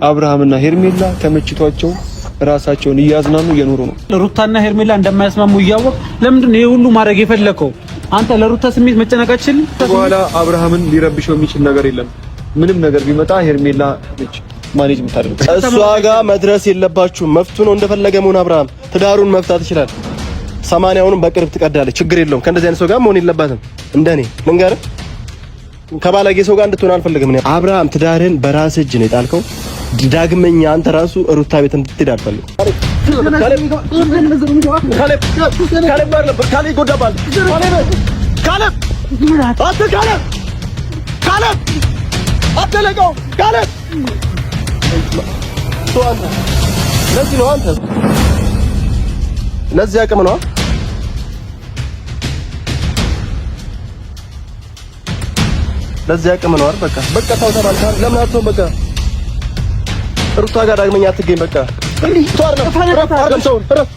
አብርሃምና ሄርሜላ ተመችቷቸው ራሳቸውን እያዝናኑ እየኖሩ ነው። ሩታና ሄርሜላ እንደማያስማሙ እያወቅ ለምንድን ነው ይሄ ሁሉ ማድረግ የፈለከው? አንተ ለሩታ ስሜት መጨነቃችን በኋላ አብርሃምን ሊረብሸው የሚችል ነገር የለም። ምንም ነገር ቢመጣ ሄርሜላ ነች ማኔጅ የምታደርገው። እሷ ጋር መድረስ የለባችሁም። መፍቱ ነው እንደፈለገ መሆን። አብርሃም ትዳሩን መፍታት ይችላል። 80ውንም በቅርብ ትቀዳለች። ችግር የለውም። ከእንደዚህ አይነት ሰው ጋር መሆን የለባትም። እንደኔ ልንገርህ፣ ከባለጌ ሰው ጋር እንድትሆን አልፈልግም። አብርሃም ትዳርን በራስ እጅ ነው የጣልከው። ዳግመኛ አንተ ራሱ ሩታ ቤት እንድትሄድ አልፈልግም። ለዚህ አቅም ነው። ለዚህ አቅም ነው። በቃ ተው ተባልካል። ለምን አትሆን? በቃ ሩታ ጋር ዳግመኛ አትገኝ። በቃ ቷር ነው አረም ሰው ረፍ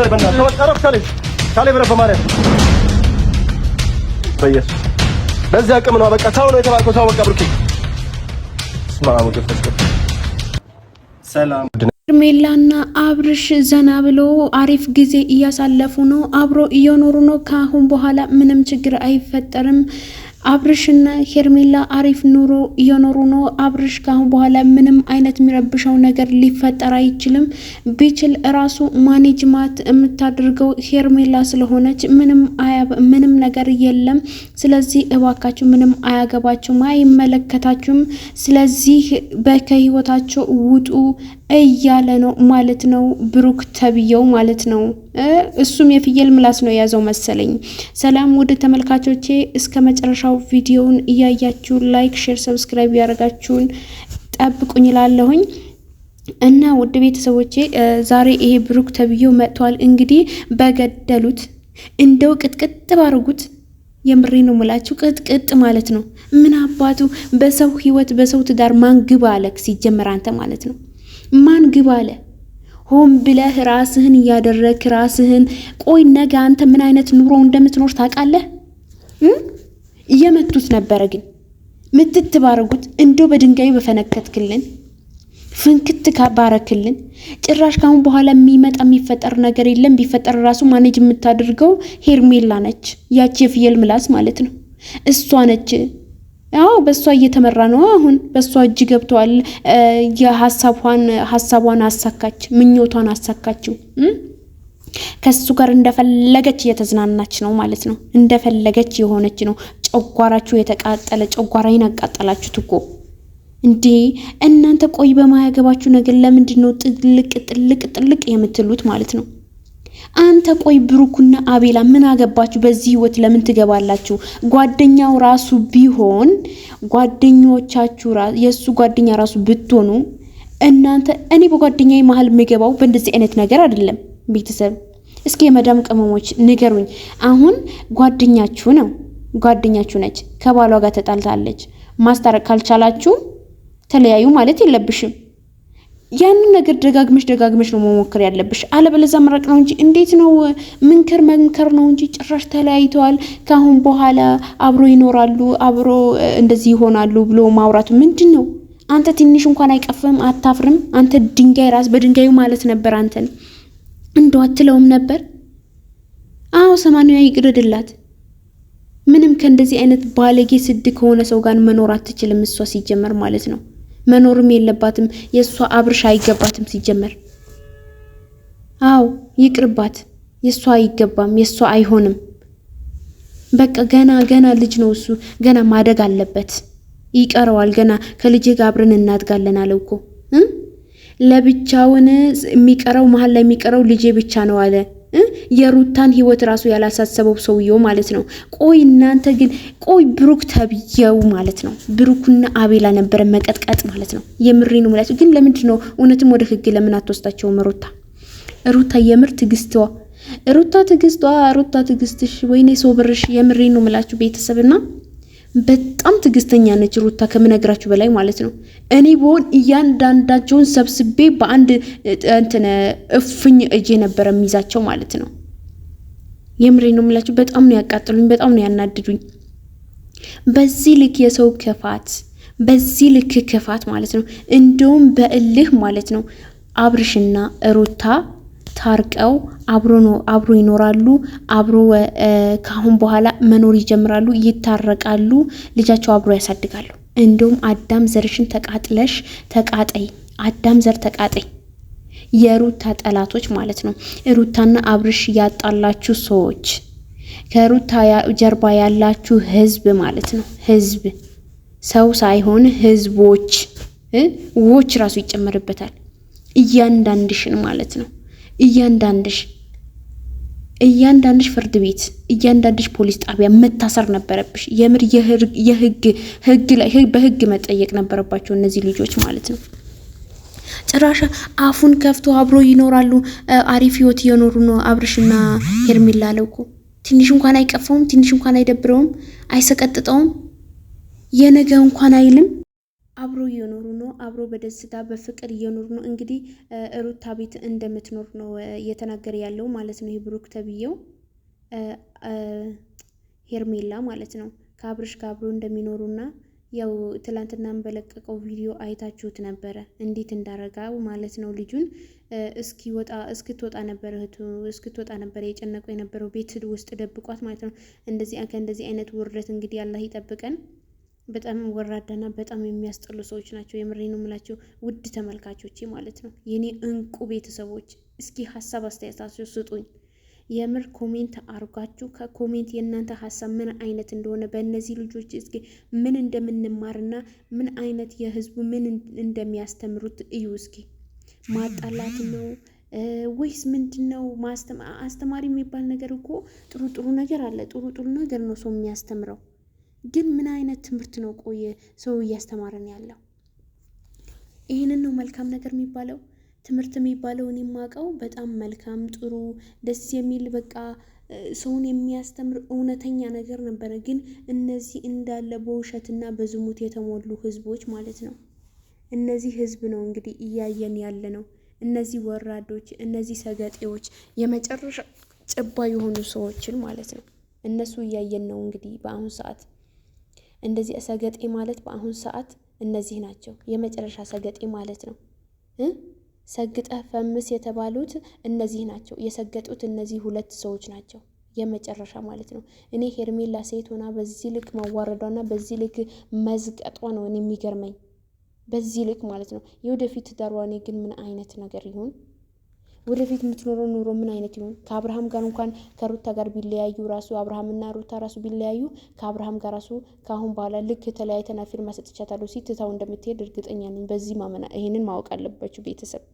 በእናትህ ተወቀረፍ ካለ ብረፍ ማለት በኢየሱስ ለዚህ አቅም ነው። በቃ ተው ነው የተባልከው። ተው በቃ ብሩኬ ስማው ገፈስከ ሰላም ሄርሜላና አብርሽ ዘና ብሎ አሪፍ ጊዜ እያሳለፉ ነው። አብሮ እየኖሩ ነው። ከአሁን በኋላ ምንም ችግር አይፈጠርም። አብርሽና ሄርሜላ አሪፍ ኑሮ እየኖሩ ነው። አብርሽ ካሁን በኋላ ምንም አይነት የሚረብሸው ነገር ሊፈጠር አይችልም። ቢችል ራሱ ማኔጅማት የምታደርገው ሄርሜላ ስለሆነች ምንም ነገር የለም። ስለዚህ እባካችሁ ምንም አያገባችሁም፣ አይመለከታችሁም። ስለዚህ ከህይወታቸው ውጡ እያለ ነው ማለት ነው ብሩክ ተብየው ማለት ነው። እሱም የፍየል ምላስ ነው የያዘው መሰለኝ። ሰላም ውድ ተመልካቾቼ፣ እስከ መጨረሻው ቪዲዮውን እያያችሁ ላይክ፣ ሼር፣ ሰብስክራይብ ያደርጋችሁን ጠብቁኝ እላለሁኝ። እና ውድ ቤተሰቦቼ ዛሬ ይሄ ብሩክ ተብየው መጥቷል። እንግዲህ በገደሉት እንደው ቅጥቅጥ ባርጉት። የምሬ ነው ምላችሁ፣ ቅጥቅጥ ማለት ነው። ምን አባቱ በሰው ህይወት በሰው ትዳር ማን ግባ አለክ? ሲጀመር አንተ ማለት ነው ማን ግባ አለ? ሆን ብለህ ራስህን እያደረክ ራስህን። ቆይ ነገ አንተ ምን አይነት ኑሮ እንደምትኖር ታውቃለህ? እየመቱት ነበረ ግን ምትት ባረጉት። እንደው በድንጋይ በፈነከትክልን ፍንክት ባረክልን። ጭራሽ ካሁን በኋላ የሚፈጠር ነገር የለም። ቢፈጠር ራሱ ማኔጅ የምታደርገው ሄርሜላ ነች። ያቺ የፍየል ምላስ ማለት ነው እሷ ነች። ያው በሷ እየተመራ ነው። አሁን በሷ እጅ ገብቷል። ሐሳቧን አሳካች፣ ምኞቷን አሳካችው። ከሱ ጋር እንደፈለገች እየተዝናናች ነው ማለት ነው። እንደፈለገች የሆነች ነው። ጨጓራችሁ የተቃጠለ ጨጓራዬን አቃጠላችሁት እኮ እንዴ እናንተ። ቆይ በማያገባችሁ ነገር ለምንድን ነው ጥልቅ የምትሉት ማለት ነው? አንተ ቆይ ብሩክና አቤላ ምን አገባችሁ? በዚህ ህይወት ለምን ትገባላችሁ? ጓደኛው ራሱ ቢሆን ጓደኞቻችሁ የሱ ጓደኛ ራሱ ብትሆኑ እናንተ እኔ በጓደኛዬ መሀል የምገባው በእንደዚህ አይነት ነገር አይደለም። ቤተሰብ እስኪ የመዳም ቅመሞች ንገሩኝ። አሁን ጓደኛችሁ ነች፣ ከባሏ ጋር ተጣልታለች። ማስታረቅ ካልቻላችሁ ተለያዩ ማለት የለብሽም። ያንን ነገር ደጋግመሽ ነው መሞከር ያለብሽ። አለበለዚያ መረቅ ነው እንጂ እንዴት ነው መንከር ነው እንጂ ጭራሽ ተለያይተዋል፣ ካሁን በኋላ አብሮ ይኖራሉ፣ አብሮ እንደዚህ ይሆናሉ ብሎ ማውራቱ ምንድነው? አንተ ትንሽ እንኳን አይቀፍም? አታፍርም? አንተ ድንጋይ ራስ በድንጋዩ ማለት ነበር። አንተን እንደው አትለውም ነበር? አዎ 80 ይቅርድላት። ምንም ከእንደዚህ አይነት ባለጌ ስድ ከሆነ ሰው ጋር መኖር አትችልም እሷ ሲጀመር ማለት ነው። መኖርም የለባትም። የሷ አብርሽ አይገባትም ሲጀመር። አው ይቅርባት። የሷ አይገባም፣ የሷ አይሆንም። በቃ ገና ልጅ ነው እሱ፣ ገና ማደግ አለበት። ይቀረዋል ገና። ከልጅ ጋር አብረን እናድጋለን አለው እኮ። ለብቻውን የሚቀረው መሀል ላይ የሚቀረው ልጅ ብቻ ነው አለ። የሩታን ህይወት ራሱ ያላሳሰበው ሰውየው ማለት ነው። ቆይ እናንተ ግን ቆይ ብሩክ ተብየው ማለት ነው ብሩክና አቤላ ነበር መቀጥቀጥ ማለት ነው። የምሬ ነው ማለት ግን ለምንድን ነው እውነትም ወደ ህግ ለምን አትወስዳቸውም? ሩታ የምር ሩታ ትግስትሽ ወይኔ ሶብርሽ። የምሬ ነው ማለት ቤተሰብና በጣም ትግስተኛ ነች ሩታ ከምነግራችሁ በላይ ማለት ነው። እኔ በሆን እያንዳንዳቸውን ሰብስቤ በአንድ እፍኝ እጄ ነበር የሚይዛቸው ማለት ነው። የምሬ ነው የምላችሁ። በጣም ነው ያቃጠሉኝ፣ በጣም ነው ያናድዱኝ። በዚህ ልክ የሰው ክፋት በዚህ ልክ ክፋት ማለት ነው። እንደውም በእልህ ማለት ነው አብርሽና ሩታ ታርቀው አብሮ ይኖራሉ። አብሮ ካሁን በኋላ መኖር ይጀምራሉ፣ ይታረቃሉ፣ ልጃቸው አብሮ ያሳድጋሉ። እንደውም አዳም ዘርሽን ተቃጥለሽ ተቃጠይ፣ አዳም ዘር ተቃጠይ። የሩታ ጠላቶች ማለት ነው። ሩታና አብርሽ ያጣላችሁ ሰዎች፣ ከሩታ ጀርባ ያላችሁ ህዝብ ማለት ነው። ህዝብ ሰው ሳይሆን ህዝቦች፣ ዎች ራሱ ይጨመርበታል። እያንዳንድሽን ማለት ነው። እያንዳንድሽ ፍርድ ቤት፣ እያንዳንድሽ ፖሊስ ጣቢያ መታሰር ነበረብሽ። የምር በህግ መጠየቅ ነበረባቸው እነዚህ ልጆች ማለት ነው። ጭራሽ አፉን ከፍቶ አብሮ ይኖራሉ፣ አሪፍ ህይወት እየኖሩ ነው አብርሽና ሄርሜላ አለው እኮ። ትንሽ እንኳን አይቀፈውም? ትንሽ እንኳን አይደብረውም? አይሰቀጥጠውም? የነገ እንኳን አይልም? አብሮ እየኖሩ ነው። አብሮ በደስታ በፍቅር እየኖሩ ነው። እንግዲህ ሩታ ቤት እንደምትኖር ነው እየተናገረ ያለው ማለት ነው። የብሩክ ተብዬው ሄርሜላ ማለት ነው ከአብርሽ ጋር አብሮ እንደሚኖሩና ያው ትላንትናም በለቀቀው ቪዲዮ አይታችሁት ነበረ እንዴት እንዳረጋው ማለት ነው። ልጁን እስክትወጣ ነበር የጨነቀው የነበረው ቤት ውስጥ ደብቋት ማለት ነው። ከእንደዚህ አይነት ውርደት እንግዲህ አላህ ይጠብቀን። በጣም ወራዳና በጣም የሚያስጠሉ ሰዎች ናቸው። የምሬ ነው የምላቸው ውድ ተመልካቾቼ ማለት ነው። የኔ እንቁ ቤተሰቦች እስኪ ሀሳብ አስተያየታችሁ ስጡኝ። የምር ኮሜንት አርጋችሁ ከኮሜንት የእናንተ ሀሳብ ምን አይነት እንደሆነ በእነዚህ ልጆች እስኪ ምን እንደምንማርና ምን አይነት የህዝቡ ምን እንደሚያስተምሩት እዩ። እስኪ ማጣላት ነው ወይስ ምንድነው? አስተማሪ የሚባል ነገር እኮ ጥሩ ነገር አለ። ጥሩ ነገር ነው ሰው የሚያስተምረው። ግን ምን አይነት ትምህርት ነው ቆየ ሰው እያስተማረን ያለው? ይህንን ነው መልካም ነገር የሚባለው? ትምህርት የሚባለው እኔ የማውቀው በጣም መልካም ጥሩ ደስ የሚል በቃ ሰውን የሚያስተምር እውነተኛ ነገር ነበረ። ግን እነዚህ እንዳለ በውሸትና በዝሙት የተሞሉ ህዝቦች ማለት ነው። እነዚህ ህዝብ ነው እንግዲህ እያየን ያለ ነው። እነዚህ ወራዶች፣ እነዚህ ሰገጤዎች፣ የመጨረሻ ጭባ የሆኑ ሰዎችን ማለት ነው። እነሱ እያየን ነው እንግዲህ በአሁን ሰዓት። እንደዚህ ሰገጤ ማለት በአሁን ሰዓት እነዚህ ናቸው። የመጨረሻ ሰገጤ ማለት ነው። ሰግጠ ፈምስ የተባሉት እነዚህ ናቸው። የሰገጡት እነዚህ ሁለት ሰዎች ናቸው የመጨረሻ ማለት ነው። እኔ ሄርሜላ ሴት ሆና በዚህ ልክ መዋረዷና በዚህ ልክ መዝቀጧ ነው እኔ የሚገርመኝ። በዚህ ልክ ማለት ነው። የወደፊት ትዳሯ እኔ ግን ምን አይነት ነገር ይሁን? ወደፊት የምትኖረው ኑሮ ምን አይነት ይሁን? ከአብርሃም ጋር እንኳን ከሩታ ጋር ቢለያዩ ራሱ አብርሃምና ሩታ ራሱ ቢለያዩ ከአብርሃም ጋር ራሱ ከአሁን በኋላ ልክ ተለያይተና ፊርማ ሰጥቻታለሁ ሲትታው እንደምትሄድ እርግጠኛ ነኝ። በዚህ ማመና ይሄንን ማወቅ አለባችሁ ቤተሰብ።